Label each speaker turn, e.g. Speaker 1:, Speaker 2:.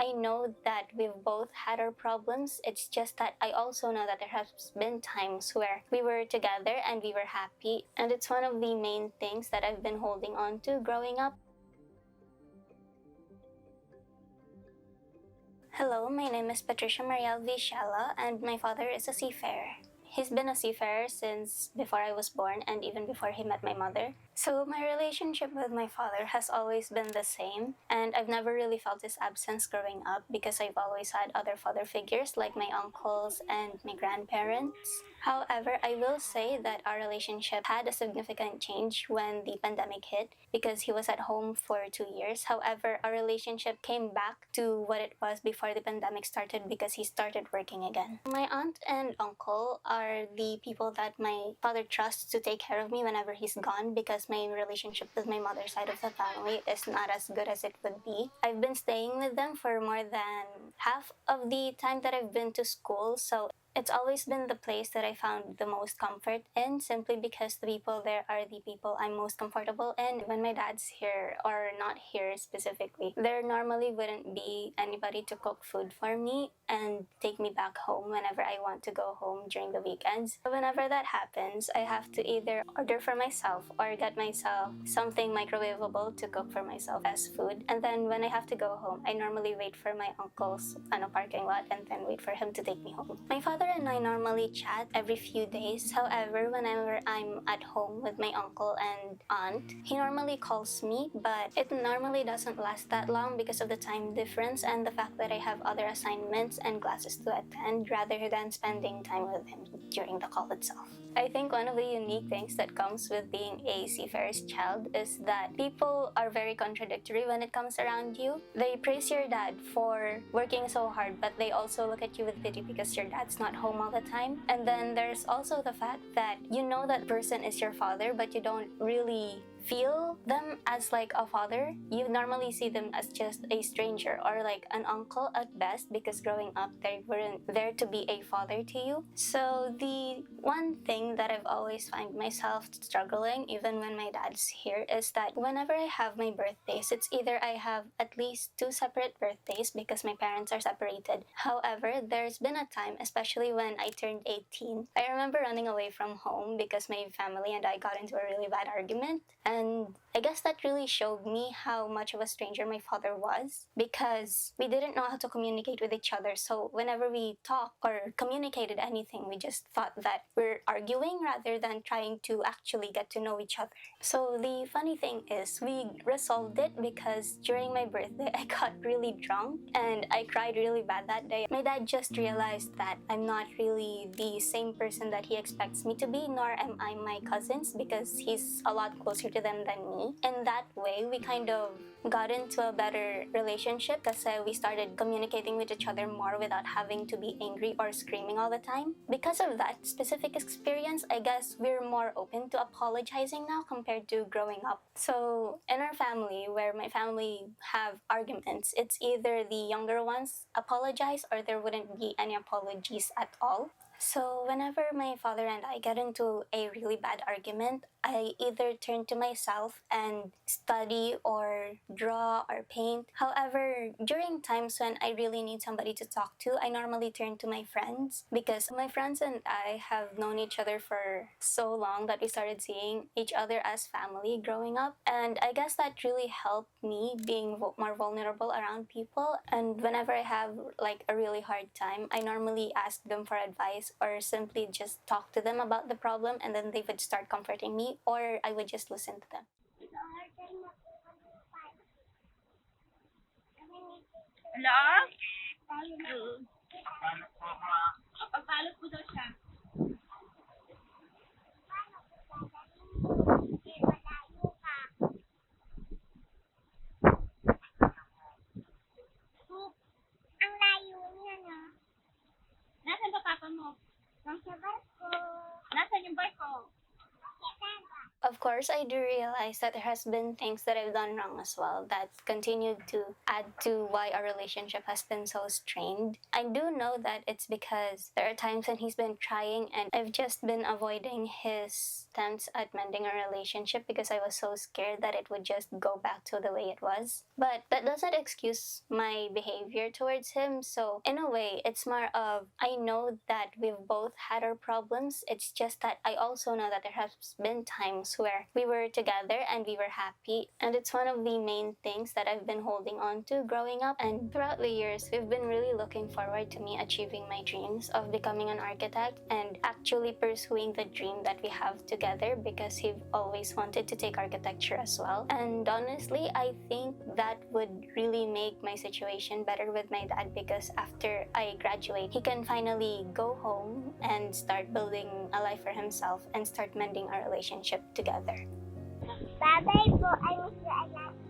Speaker 1: I know that we've both had our problems. It's just that I also know that there has been times where we were together and we were happy. And it's one of the main things that I've been holding on to growing up. Hello, my name is Patricia Mariel Cielo, and my father is a seafarer. He's been a seafarer since before I was born and even before he met my mother. So my relationship with my father has always been the same, and I've never really felt his absence growing up because I've always had other father figures like my uncles and my grandparents. However, I will say that our relationship had a significant change when the pandemic hit because he was at home for 2 years. However, our relationship came back to what it was before the pandemic started because he started working again. My aunt and uncle are the people that my father trusts to take care of me whenever he's gone because my relationship with my mother's side of the family is not as good as it would be. I've been staying with them for more than half of the time that I've been to school, so it's always been the place that I found the most comfort in simply because the people there are the people I'm most comfortable in. When my dad's here, or not here specifically, there normally wouldn't be anybody to cook food for me and take me back home whenever I want to go home during the weekends. So whenever that happens, I have to either order for myself or get myself something microwavable to cook for myself as food. And then when I have to go home, I normally wait for my uncle's parking lot and then wait for him to take me home. My father and I normally chat every few days. However, whenever I'm at home with my uncle and aunt, he normally calls me, but it normally doesn't last that long because of the time difference and the fact that I have other assignments and classes to attend rather than spending time with him during the call itself. I think one of the unique things that comes with being a seafarer's child is that people are very contradictory when it comes around you. They praise your dad for working so hard, but they also look at you with pity because your dad's not home all the time. And then there's also the fact that you know that person is your father, but you don't really feel them as like a father. You normally see them as just a stranger or like an uncle at best because growing up they weren't there to be a father to you. So the one thing that I've always find myself struggling even when my dad's here is that whenever I have my birthdays, it's either I have at least 2 separate birthdays because my parents are separated. However, there's been a time, especially when I turned 18, I remember running away from home because my family and I got into a really bad argument. And I guess that really showed me how much of a stranger my father was because we didn't know how to communicate with each other. So whenever we talked or communicated anything, we just thought that we're arguing rather than trying to actually get to know each other. So the funny thing is we resolved it because during my birthday, I got really drunk and I cried really bad that day. My dad just realized that I'm not really the same person that he expects me to be, nor am I my cousins because he's a lot closer to them than me. In that way, we kind of got into a better relationship because we started communicating with each other more without having to be angry or screaming all the time. Because of that specific experience, I guess we're more open to apologizing now compared to growing up. So in our family, where my family have arguments, it's either the younger ones apologize or there wouldn't be any apologies at all. So whenever my father and I get into a really bad argument, I either turn to myself and study or draw or paint. However, during times when I really need somebody to talk to, I normally turn to my friends because my friends and I have known each other for so long that we started seeing each other as family growing up. And I guess that really helped me being more vulnerable around people. And whenever I have like a really hard time, I normally ask them for advice or simply just talk to them about the problem and then they would start comforting me or I would just listen to them.
Speaker 2: Hello? Mm. Papalot mo daw siya. Ang layo niya, no? Nasaan ba papa mo? Nasa barko. Nasaan yung barko?
Speaker 1: course, I do realize that there has been things that I've done wrong as well that continued to add to why our relationship has been so strained. I do know that it's because there are times when he's been trying and I've just been avoiding his attempts at mending our relationship because I was so scared that it would just go back to the way it was. But that doesn't excuse my behavior towards him. So in a way, it's more of I know that we've both had our problems. It's just that I also know that there has been times where we were together and we were happy. And it's one of the main things that I've been holding on to growing up. And throughout the years, we've been really looking forward to me achieving my dreams of becoming an architect and actually pursuing the dream that we have together because he always wanted to take architecture as well. And honestly, I think that would really make my situation better with my dad because after I graduate, he can finally go home and start building a life for himself and start mending our relationship together.
Speaker 2: Bye-bye po. I miss you a lot.